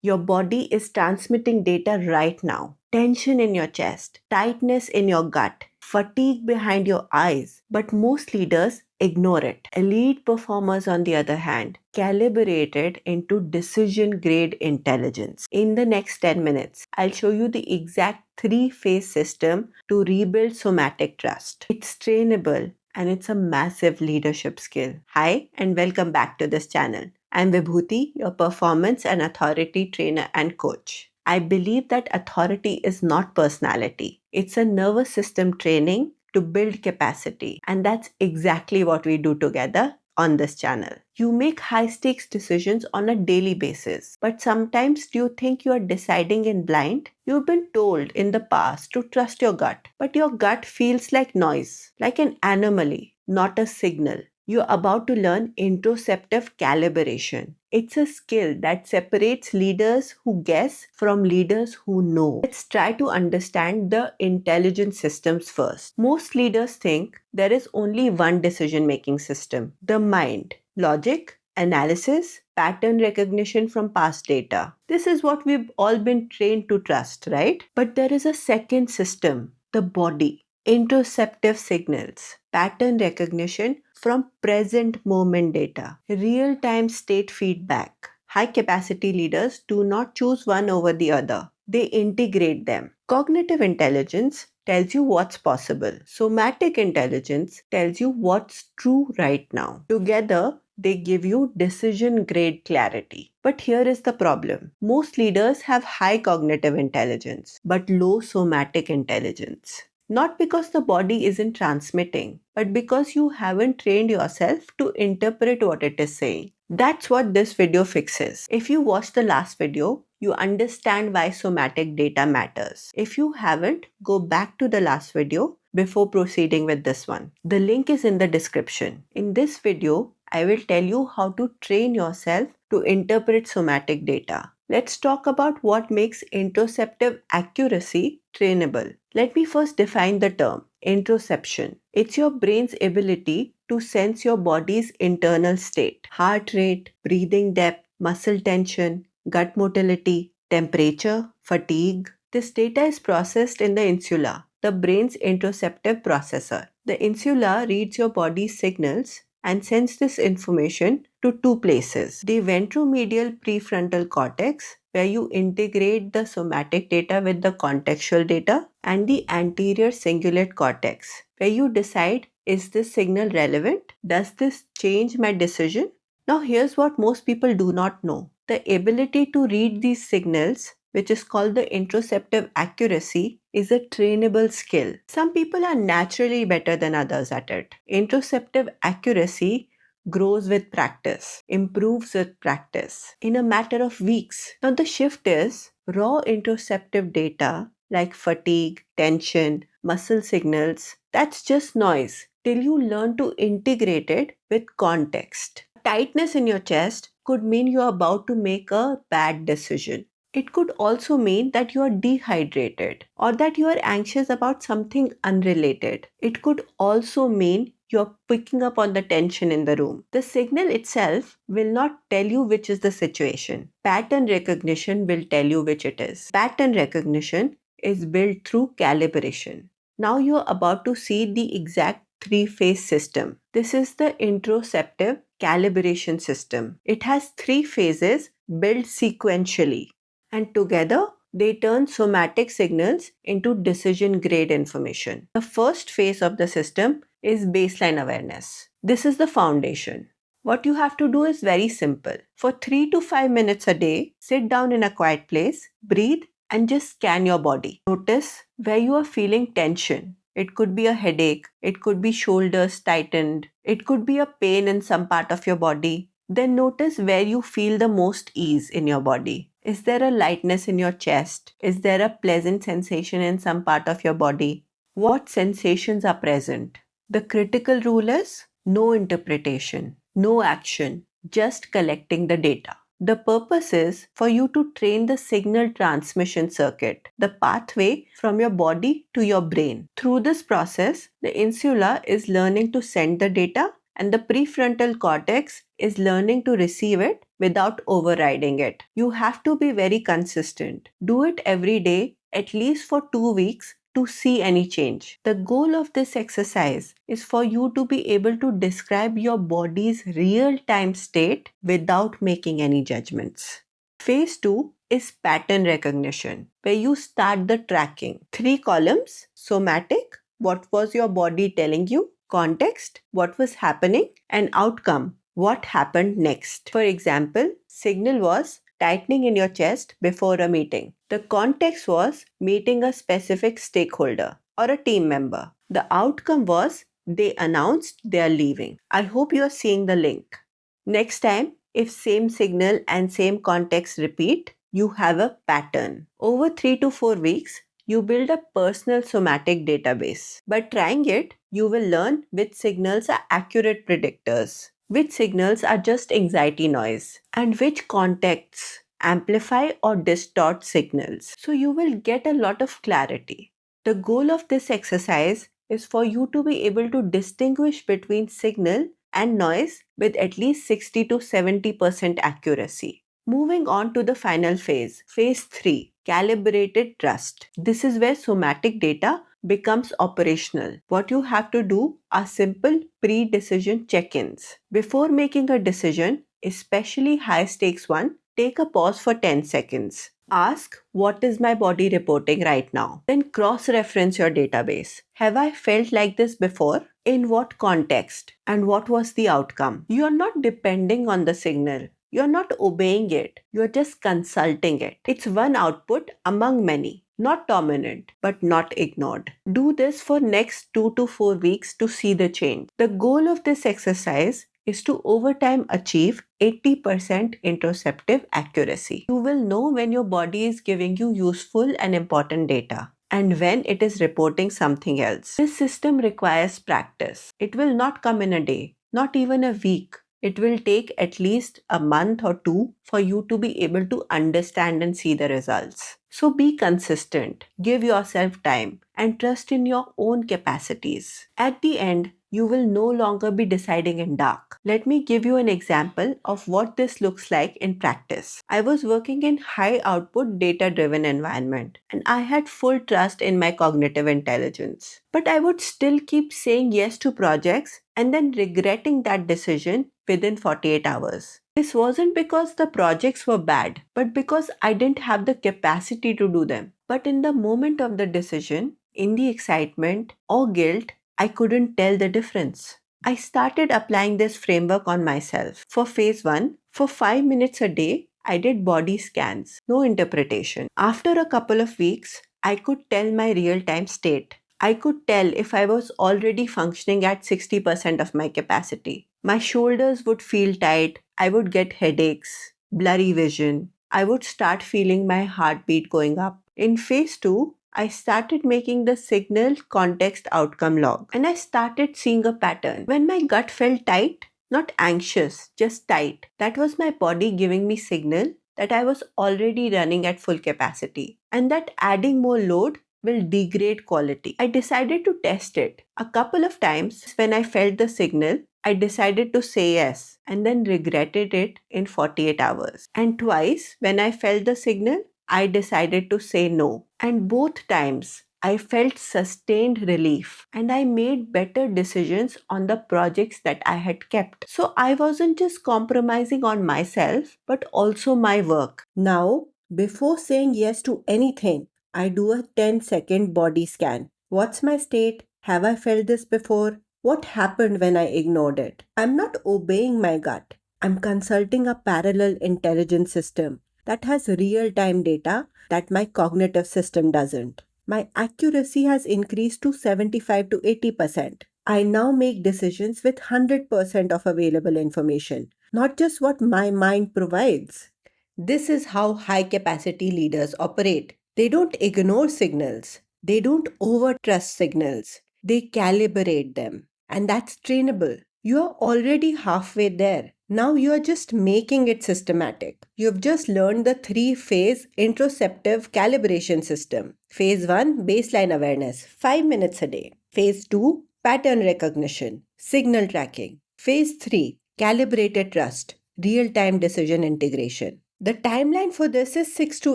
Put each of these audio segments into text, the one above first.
Your body is transmitting data right now. Tension in your chest, tightness in your gut, fatigue behind your eyes. But most leaders ignore it. Elite performers, on the other hand, calibrate it into decision grade intelligence. In the next 10 minutes, I'll show you the exact 3-phase system to rebuild somatic trust. It's trainable and it's a massive leadership skill. Hi, and welcome back to this channel. I'm Vibhuti, your performance and authority trainer and coach. I believe that authority is not personality. It's a nervous system training to build capacity. And that's exactly what we do together on this channel. You make high stakes decisions on a daily basis. But sometimes do you think you are deciding in blind? You've been told in the past to trust your gut. But your gut feels like noise, like an anomaly, not a signal. You're about to learn interoceptive calibration. It's a skill that separates leaders who guess from leaders who know. Let's try to understand the intelligence systems first. Most leaders think there is only one decision-making system, the mind. Logic, analysis, pattern recognition from past data. This is what we've all been trained to trust, right? But there is a second system, the body. Interoceptive signals, pattern recognition from present moment data, real-time state feedback. High-capacity leaders do not choose one over the other. They integrate them. Cognitive intelligence tells you what's possible. Somatic intelligence tells you what's true right now. Together, they give you decision-grade clarity. But here is the problem. Most leaders have high cognitive intelligence, but low somatic intelligence. Not because the body isn't transmitting, but because you haven't trained yourself to interpret what it is saying. That's what this video fixes. If you watched the last video, you understand why somatic data matters. If you haven't, go back to the last video before proceeding with this one. The link is in the description. In this video, I will tell you how to train yourself to interpret somatic data. Let's talk about what makes interoceptive accuracy trainable. Let me first define the term, interoception. It's your brain's ability to sense your body's internal state, heart rate, breathing depth, muscle tension, gut motility, temperature, fatigue. This data is processed in the insula, the brain's interoceptive processor. The insula reads your body's signals and sends this information to two places. The ventromedial prefrontal cortex, where you integrate the somatic data with the contextual data, and the anterior cingulate cortex, where you decide, is this signal relevant? Does this change my decision? Now here's what most people do not know. The ability to read these signals, which is called the interoceptive accuracy, is a trainable skill. Some people are naturally better than others at it. Interoceptive accuracy grows with practice, improves with practice in a matter of weeks. Now the shift is raw interoceptive data like fatigue, tension, muscle signals, that's just noise till you learn to integrate it with context. Tightness in your chest could mean you're about to make a bad decision. It could also mean that you are dehydrated or that you are anxious about something unrelated. It could also mean you're picking up on the tension in the room. The signal itself will not tell you which is the situation. Pattern recognition will tell you which it is. Pattern recognition is built through calibration. Now you're about to see the exact 3-phase system. This is the interoceptive calibration system. It has 3 phases built sequentially, and together they turn somatic signals into decision grade information. The first phase of the system is baseline awareness. This is the foundation. What you have to do is very simple. For 3 to 5 minutes a day, sit down in a quiet place, breathe, and just scan your body. Notice where you are feeling tension. It could be a headache, it could be shoulders tightened, it could be a pain in some part of your body. Then notice where you feel the most ease in your body. Is there a lightness in your chest? Is there a pleasant sensation in some part of your body? What sensations are present? The critical rule is no interpretation, no action, just collecting the data. The purpose is for you to train the signal transmission circuit, the pathway from your body to your brain. Through this process, the insula is learning to send the data and the prefrontal cortex is learning to receive it without overriding it. You have to be very consistent. Do it every day, at least for 2 weeks, to see any change. The goal of this exercise is for you to be able to describe your body's real-time state without making any judgments. Phase 2 is pattern recognition, where you start the tracking. 3 columns: somatic, what was your body telling you; context, what was happening; and outcome, what happened next. For example, signal was tightening in your chest before a meeting. The context was meeting a specific stakeholder or a team member. The outcome was they announced they are leaving. I hope you are seeing the link. Next time, if same signal and same context repeat, you have a pattern. Over 3 to 4 weeks, you build a personal somatic database. By trying it, you will learn which signals are accurate predictors, which signals are just anxiety noise, and which contexts amplify or distort signals. So you will get a lot of clarity. The goal of this exercise is for you to be able to distinguish between signal and noise with at least 60 to 70% accuracy. Moving on to the final phase, phase 3, calibrated trust. This is where somatic data becomes operational. What you have to do are simple pre-decision check-ins. Before making a decision, especially high-stakes one, take a pause for 10 seconds. Ask, what is my body reporting right now? Then cross-reference your database. Have I felt like this before? In what context? And what was the outcome? You are not depending on the signal. You're not obeying it. You're just consulting it. It's one output among many. Not dominant, but not ignored. Do this for next 2 to 4 weeks to see the change. The goal of this exercise is to over time achieve 80% interoceptive accuracy. You will know when your body is giving you useful and important data and when it is reporting something else. This system requires practice. It will not come in a day, not even a week. It will take at least a month or 2 for you to be able to understand and see the results. So be consistent, give yourself time, and trust in your own capacities. At the end, you will no longer be deciding in dark. Let me give you an example of what this looks like in practice. I was working in high output data driven environment and I had full trust in my cognitive intelligence. But I would still keep saying yes to projects and then regretting that decision within 48 hours. This wasn't because the projects were bad, but because I didn't have the capacity to do them. But in the moment of the decision, in the excitement or guilt, I couldn't tell the difference. I started applying this framework on myself. For phase 1, for 5 minutes a day, I did body scans, no interpretation. After a couple of weeks, I could tell my real-time state. I could tell if I was already functioning at 60% of my capacity. My shoulders would feel tight, I would get headaches, blurry vision. I would start feeling my heartbeat going up. In phase 2, I started making the signal context outcome log and I started seeing a pattern. When my gut felt tight, not anxious, just tight, that was my body giving me signal that I was already running at full capacity and that adding more load will degrade quality. I decided to test it. A couple of times when I felt the signal, I decided to say yes and then regretted it in 48 hours. And twice when I felt the signal, I decided to say no. And both times, I felt sustained relief and I made better decisions on the projects that I had kept. So I wasn't just compromising on myself, but also my work. Now, before saying yes to anything, I do a 10-second body scan. What's my state? Have I felt this before? What happened when I ignored it? I'm not obeying my gut. I'm consulting a parallel intelligence system that has real-time data that my cognitive system doesn't. My accuracy has increased to 75 to 80%. I now make decisions with 100% of available information, not just what my mind provides. This is how high-capacity leaders operate. They don't ignore signals. They don't over-trust signals. They calibrate them. And that's trainable. You are already halfway there. Now you are just making it systematic. You've just learned the 3-phase interoceptive calibration system. Phase 1, baseline awareness, 5 minutes a day. Phase 2, pattern recognition, signal tracking. Phase 3, Calibrated Trust, Real-Time Decision Integration. The timeline for this is 6 to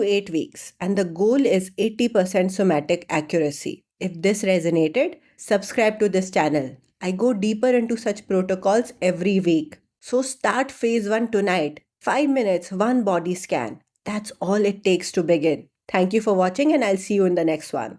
8 weeks, and the goal is 80% somatic accuracy. If this resonated, subscribe to this channel. I go deeper into such protocols every week. So start phase 1 tonight. 5 minutes, one body scan. That's all it takes to begin. Thank you for watching, and I'll see you in the next one.